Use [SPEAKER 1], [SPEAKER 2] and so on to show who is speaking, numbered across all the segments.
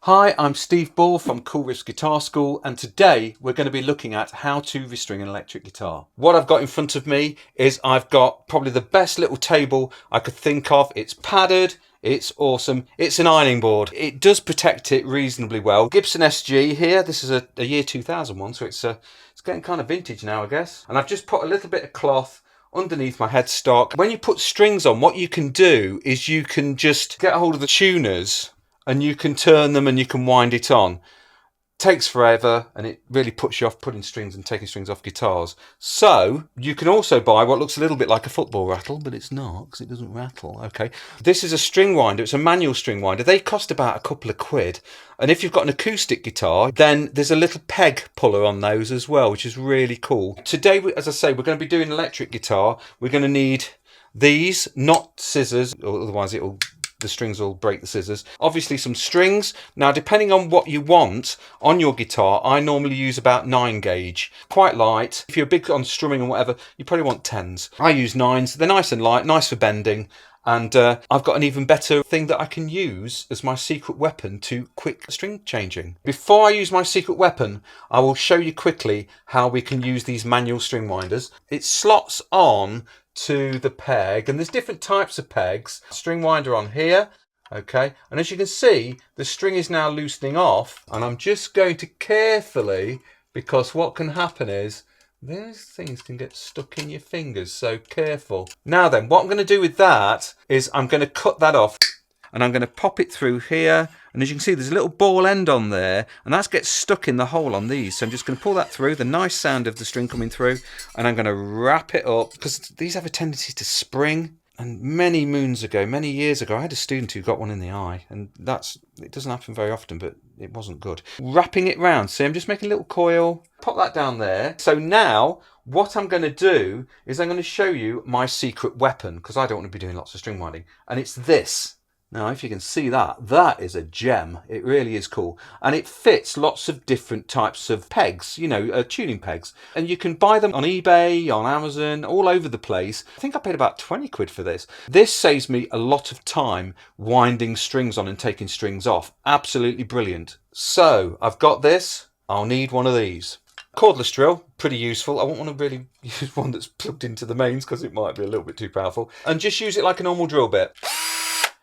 [SPEAKER 1] Hi, I'm Steve Ball from Cool Riffs Guitar School, and today we're going to be looking at how to restring an electric guitar. What I've got in front of me is I've got probably the best little table I could think of. It's padded, it's awesome, it's an ironing board. It does protect it reasonably well. Gibson SG here, this is a year 2000 one, so it's getting kind of vintage now, I guess. And I've just put a little bit of cloth underneath my headstock. When you put strings on, what you can do is you can just get a hold of the tuners and you can turn them and you can wind it on. Takes forever and it really puts you off putting strings and taking strings off guitars. So you can also buy what looks a little bit like a football rattle, but it's not because it doesn't rattle. Okay, this is a string winder. It's a manual string winder. They cost about a couple of quid, and if you've got an acoustic guitar, then there's a little peg puller on those as well, which is really cool. Today, as I say, we're going to be doing electric guitar. We're going to need these, not scissors, or otherwise the strings will break the scissors. Obviously some strings. Now depending on what you want on your guitar, I normally use about 9 gauge. Quite light. If you're big on strumming and whatever, you probably want 10s. I use 9s. They're nice and light, nice for bending. And I've got an even better thing that I can use as my secret weapon to quick string changing. Before I use my secret weapon, I will show you quickly how we can use these manual string winders. It slots on to the peg, and there's different types of pegs. String winder on here, okay, and as you can see, the string is now loosening off, and I'm just going to carefully, because what can happen is those things can get stuck in your fingers, so careful. Now then, what I'm going to do with that is I'm going to cut that off, and I'm going to pop it through here, and as you can see there's a little ball end on there, and that gets stuck in the hole on these, so I'm just going to pull that through, the nice sound of the string coming through, and I'm going to wrap it up, because these have a tendency to spring. And many years ago, I had a student who got one in the eye, and it doesn't happen very often, but it wasn't good. Wrapping it round, see, I'm just making a little coil, pop that down there. So now what I'm going to do is I'm going to show you my secret weapon, because I don't want to be doing lots of string winding, and it's this. Now, if you can see that, that is a gem. It really is cool. And it fits lots of different types of pegs, you know, tuning pegs. And you can buy them on eBay, on Amazon, all over the place. I think I paid about 20 quid for this. This saves me a lot of time winding strings on and taking strings off. Absolutely brilliant. So, I've got this. I'll need one of these. Cordless drill, pretty useful. I won't want to really use one that's plugged into the mains because it might be a little bit too powerful. And just use it like a normal drill bit.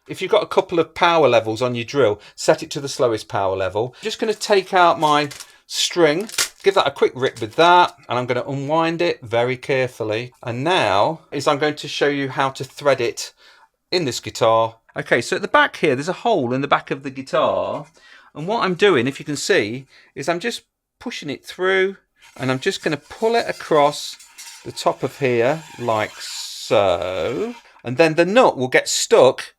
[SPEAKER 1] If you've got a couple of power levels on your drill, set it to the slowest power level. I'm just going to take out my string, give that a quick rip with that, and I'm going to unwind it very carefully. And now I'm going to show you how to thread it in this guitar. Okay, so at the back here, there's a hole in the back of the guitar. And what I'm doing, if you can see, is I'm just pushing it through, and I'm just going to pull it across the top of here, like so. And then the nut will get stuck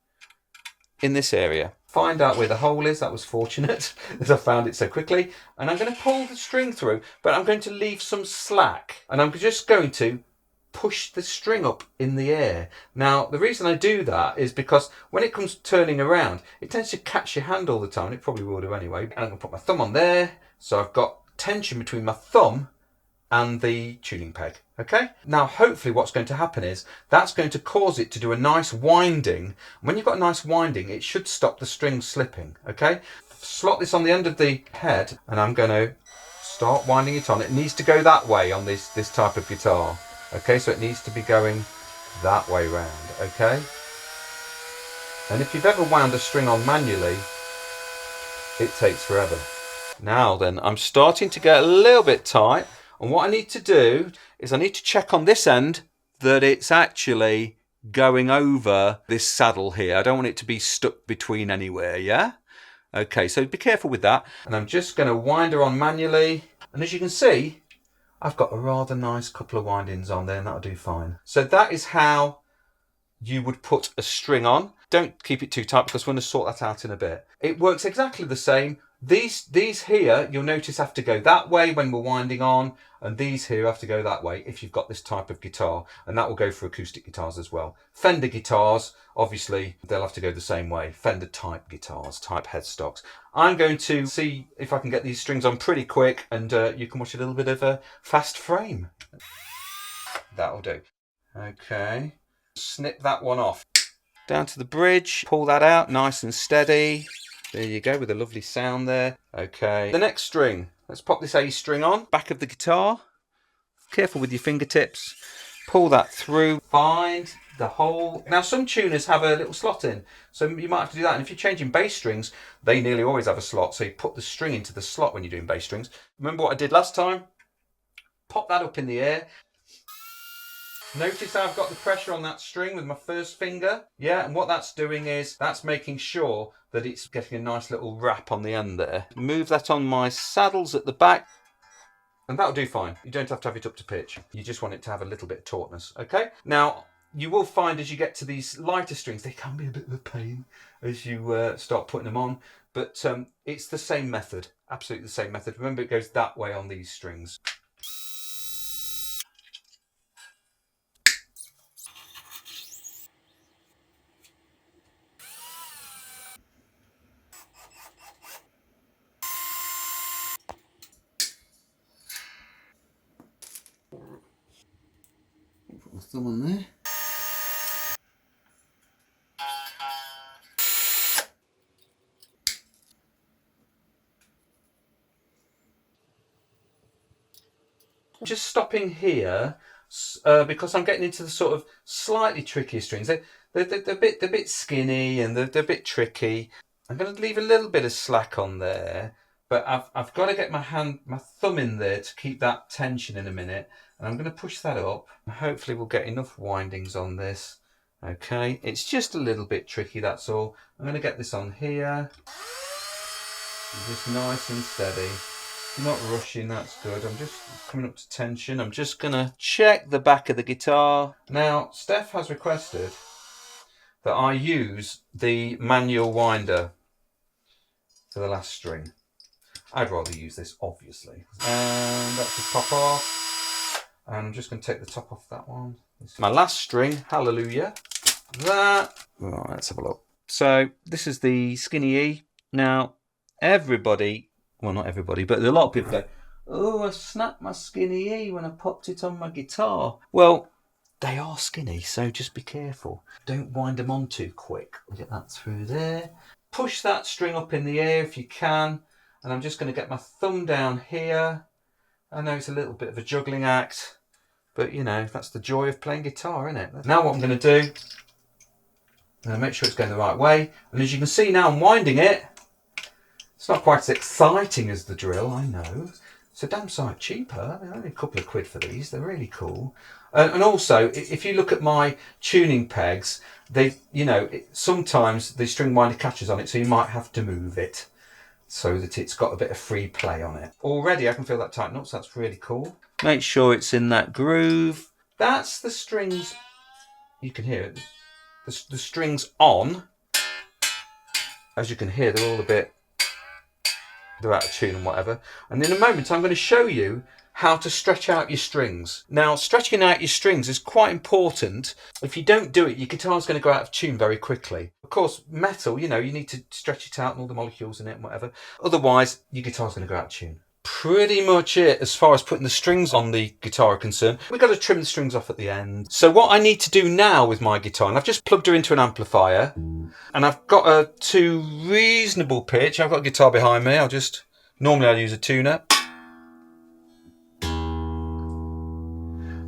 [SPEAKER 1] in this area. Find out where the hole is. That was fortunate as I found it so quickly. And I'm going to pull the string through, but I'm going to leave some slack, and I'm just going to push the string up in the air. Now, the reason I do that is because when it comes turning around, it tends to catch your hand all the time. It probably will do anyway. And I'm going to put my thumb on there, so I've got tension between my thumb and the tuning peg. Okay, now hopefully what's going to happen is that's going to cause it to do a nice winding. When you've got a nice winding, it should stop the string slipping. Okay, slot this on the end of the head, and I'm going to start winding it on. It needs to go that way on this type of guitar. Okay, so it needs to be going that way round. Okay, and if you've ever wound a string on manually, it takes forever. Now then, I'm starting to get a little bit tight. And what I need to do is I need to check on this end that it's actually going over this saddle here. I don't want it to be stuck between anywhere, yeah? Okay, so be careful with that. And I'm just going to wind her on manually. And as you can see, I've got a rather nice couple of windings on there, and that'll do fine. So that is how you would put a string on. Don't keep it too tight because we're going to sort that out in a bit. It works exactly the same. These here, you'll notice, have to go that way when we're winding on, and these here have to go that way if you've got this type of guitar, and that will go for acoustic guitars as well. Fender guitars, obviously, they'll have to go the same way. Fender type guitars, type headstocks. I'm going to see if I can get these strings on pretty quick, and you can watch a little bit of a fast frame. That'll do. Okay, snip that one off. Down to the bridge, pull that out nice and steady. There you go, with a lovely sound there. Okay, the next string. Let's pop this A string on. Back of the guitar. Careful with your fingertips. Pull that through. Find the hole. Now, some tuners have a little slot in, so you might have to do that. And if you're changing bass strings, they nearly always have a slot. So you put the string into the slot when you're doing bass strings. Remember what I did last time? Pop that up in the air. Notice how I've got the pressure on that string with my first finger. Yeah, and what that's doing is that's making sure that it's getting a nice little wrap on the end there. Move that on my saddles at the back. And that'll do fine. You don't have to have it up to pitch. You just want it to have a little bit of tautness, okay? Now, you will find as you get to these lighter strings, they can be a bit of a pain as you start putting them on. But it's the same method, absolutely the same method. Remember, it goes that way on these strings. Put my thumb on there. Just stopping here because I'm getting into the sort of slightly trickier strings. They're a bit skinny and they're a bit tricky. I'm going to leave a little bit of slack on there, but I've got to get my thumb in there to keep that tension in a minute. And I'm going to push that up. Hopefully we'll get enough windings on this. Okay, it's just a little bit tricky, that's all. I'm going to get this on here. Just nice and steady. Not rushing, that's good. I'm just coming up to tension. I'm just going to check the back of the guitar. Now, Steph has requested that I use the manual winder for the last string. I'd rather use this, obviously. And that's the top off. And I'm just going to take the top off that one. My last string, hallelujah. That. Right, let's have a look. So this is the skinny E. Now, everybody, well, not everybody, but a lot of people go, oh, I snapped my skinny E when I popped it on my guitar. Well, they are skinny, so just be careful. Don't wind them on too quick. Get that through there. Push that string up in the air if you can. And I'm just going to get my thumb down here. I know it's a little bit of a juggling act, but you know, that's the joy of playing guitar, isn't it? Now what I'm going to do, I'm going to make sure it's going the right way. And as you can see now, I'm winding it. It's not quite as exciting as the drill, I know. It's a damn sight cheaper. They're only a couple of quid for these. They're really cool. And also, if you look at my tuning pegs, they, you know, sometimes the string winder catches on it, so you might have to move it so that it's got a bit of free play on it. Already I can feel that tighten up, so that's really cool. Make sure it's in that groove. That's the strings, you can hear it. The strings on, as you can hear, they're all a bit, they're out of tune and whatever. And in a moment I'm going to show you how to stretch out your strings. Now, stretching out your strings is quite important. If you don't do it, your guitar's going to go out of tune very quickly. Of course, metal, you know, you need to stretch it out and all the molecules in it and whatever. Otherwise, your guitar's going to go out of tune. Pretty much it as far as putting the strings on the guitar are concerned. We've got to trim the strings off at the end. So what I need to do now with my guitar, and I've just plugged her into an amplifier, and I've got her to reasonable pitch. I've got a guitar behind me. Normally I'll use a tuner.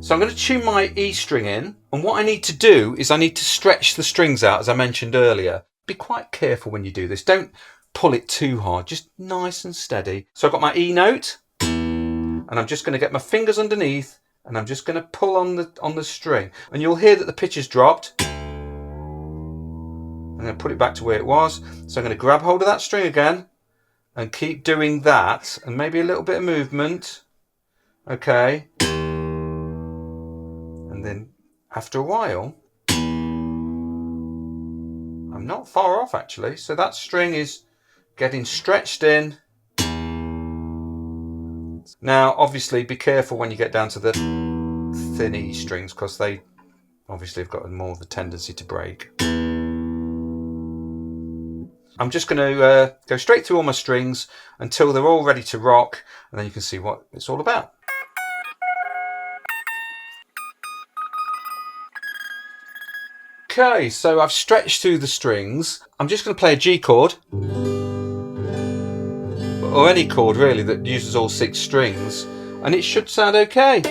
[SPEAKER 1] So I'm going to tune my E string in, and what I need to do is I need to stretch the strings out, as I mentioned earlier. Be quite careful when you do this. Don't pull it too hard, just nice and steady. So I've got my E note, and I'm just going to get my fingers underneath, and I'm just going to pull on the string, and you'll hear that the pitch has dropped. I'm going to put it back to where it was. So I'm going to grab hold of that string again, and keep doing that, and maybe a little bit of movement. Okay. And then after a while, I'm not far off actually. So that string is getting stretched in. Now, obviously, be careful when you get down to the thin E strings, because they obviously have got more of a tendency to break. I'm just going to go straight through all my strings until they're all ready to rock, and then you can see what it's all about. Okay, so I've stretched through the strings. I'm just going to play a G chord. or any chord really that uses all 6 strings, and it should sound okay.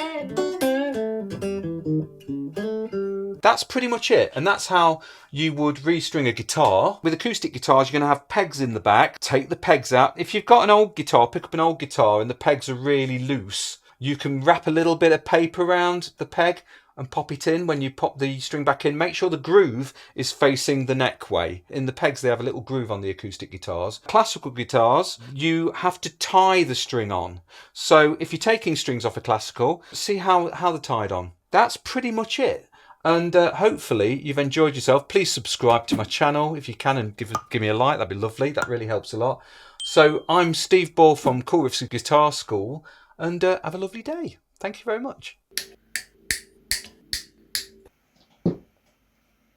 [SPEAKER 1] That's pretty much it, and that's how you would restring a guitar. With acoustic guitars, you're going to have pegs in the back. Take the pegs out. If you've got an old guitar, pick up an old guitar and the pegs are really loose, you can wrap a little bit of paper around the peg and pop it in. When you pop the string back in, make sure the groove is facing the neck way. In the pegs, they have a little groove on the acoustic guitars. Classical guitars, you have to tie the string on. So if you're taking strings off a classical, see how they're tied on. That's pretty much it. And hopefully you've enjoyed yourself. Please subscribe to my channel if you can, and give me a like. That'd be lovely. That really helps a lot. So I'm Steve Ball from Cool Riffs Guitar School, and have a lovely day. Thank you very much.